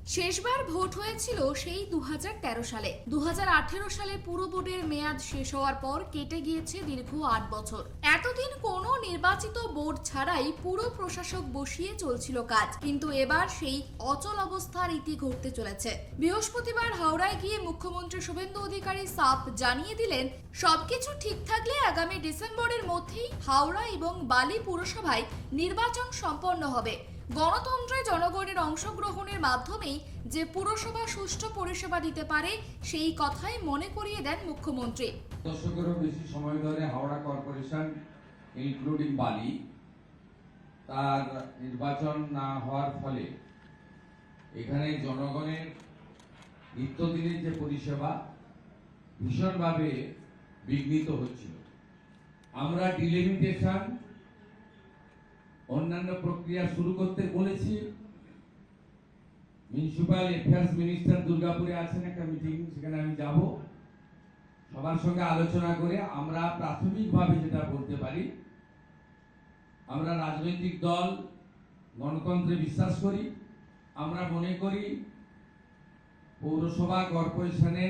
শেষবার ভোট হয়েছিল সেই 2013 সালে। 2018 সালে পুরো ভোটের মেয়াদ শেষ হওয়ার পর কেটে গিয়েছে দীর্ঘ 8 বছর। এতদিন কোনো নির্বাচিত বোর্ড ছাড়াই পুরো প্রশাসক বসিয়ে চলছিল কাজ, কিন্তু এবার সেই অচল অবস্থার ইতি ঘটতে চলেছে। বৃহস্পতিবার হাওড়ায় গিয়ে মুখ্যমন্ত্রী শুভেন্দু অধিকারী সাফ জানিয়ে দিলেন, সবকিছু ঠিক থাকলে আগামী ডিসেম্বরের মধ্যেই হাওড়া এবং বালি পুরসভায় নির্বাচন সম্পন্ন হবে। গণতন্ত্রে জনগণের অংশগ্রহণের মাধ্যমেই যে পুরসভা সুষ্ঠু পরিষেবা দিতে পারে সেই কথাই মনে করিয়ে দেন মুখ্যমন্ত্রী। দশকেরও বেশি সময় ধরে হাওড়া কর্পোরেশন ইনক্লুডিং বালি তার নির্বাচন না হওয়ার ফলে এখানে জনগণের নিত্যদিনের যে পরিষেবা ভীষণভাবে বিঘ্নিত হচ্ছিল। আমরা ডিলিমিটেশন অন্যান্য প্রক্রিয়া শুরু করতে বলেছি। মিউনিসিপাল অ্যাফেয়ার্স মিনিস্টার দুর্গাপুরে আছেন একটা মিটিং, সেখানে আমি যাব। সবার সঙ্গে আলোচনা করে আমরা প্রাথমিকভাবে যেটা বলতে পারি, আমরা রাজনৈতিক দল গণতন্ত্রে বিশ্বাস করি। আমরা মনে করি পৌরসভা কর্পোরেশনে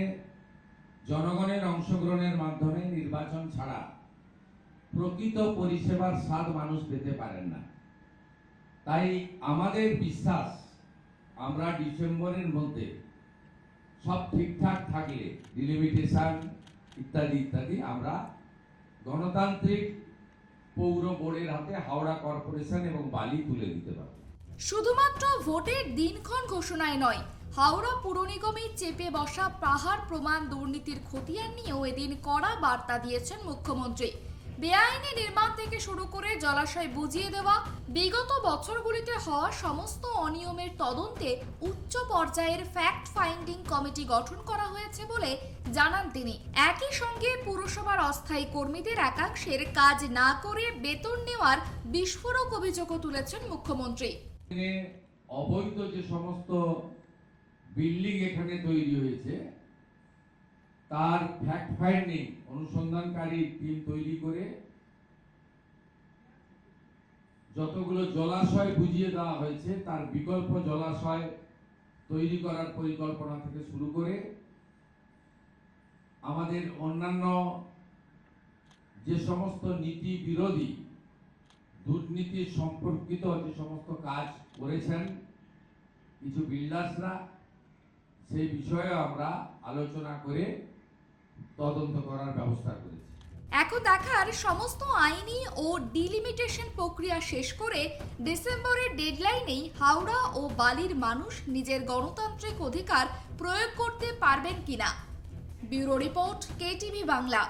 জনগণের অংশগ্রহণের মাধ্যমে নির্বাচন ছাড়া প্রকৃত পরিষেবার স্বাদ মানুষ পেতে পারেন না। তাই আমাদের বিশ্বাস, আমরা ডিসেম্বরের মধ্যে সব ঠিকঠাক থাকলে ডিলিমিটেশন ইত্যাদি ইত্যাদি আমরা গণতান্ত্রিক পৌর বোর্ডের হাতে হাওড়া কর্পোরেশন এবং বালি তুলে দিতে পারব। শুধুমাত্র ভোটের দিনক্ষণ ঘোষণায় নয়, হাওড়া পুর নিগমে চেপে বসা পাহাড় প্রমাণ দুর্নীতির খতিয়ান নিয়েও এদিন কড়া বার্তা দিয়েছেন মুখ্যমন্ত্রী। বেআইনি নির্মাণ থেকে শুরু করে জলাশয় বুঝিয়ে দেওয়া, বিগত বছরগুলিতে হওয়া সমস্ত অনিয়মের তদন্তে উচ্চ পর্যায়ের ফ্যাক্ট ফাইন্ডিং কমিটি গঠন করা হয়েছে বলে জানান তিনি। একই সঙ্গে পুরসভার অস্থায়ী কর্মীদের একাংশের কাজ না করে বেতন নেওয়ার বিস্ফোরক অভিযোগও তুলেছেন মুখ্যমন্ত্রী। অবৈধ যে সমস্ত বিল্ডিং এখানে তৈরি হয়েছে তার ফ্যাক্ট ফাইন্ডিং অনুসন্ধানকারী টিম তৈরি করে যতগুলো জলাশয় বুঝিয়ে দেওয়া হয়েছে তার বিকল্প জলাশয় তৈরি করার পরিকল্পনা থেকে শুরু করে আমাদের অন্যান্য যে সমস্ত নীতি বিরোধী দুর্নীতি সম্পর্কিত যে সমস্ত কাজ করেছেন কিছু বিল্ডার্সরা, সেই বিষয়ে আমরা আলোচনা করে তদন্ত করার ব্যবস্থা করেছি। এখন দেখার সমস্ত আইনি ও ডিলিমিটেশন প্রক্রিয়া শেষ করে ডিসেম্বরের ডেডলাইনেই হাওড়া ও বালির মানুষ নিজের গণতান্ত্রিক অধিকার প্রয়োগ করতে পারবেন কিনা। Bureau report, KTV Bangla.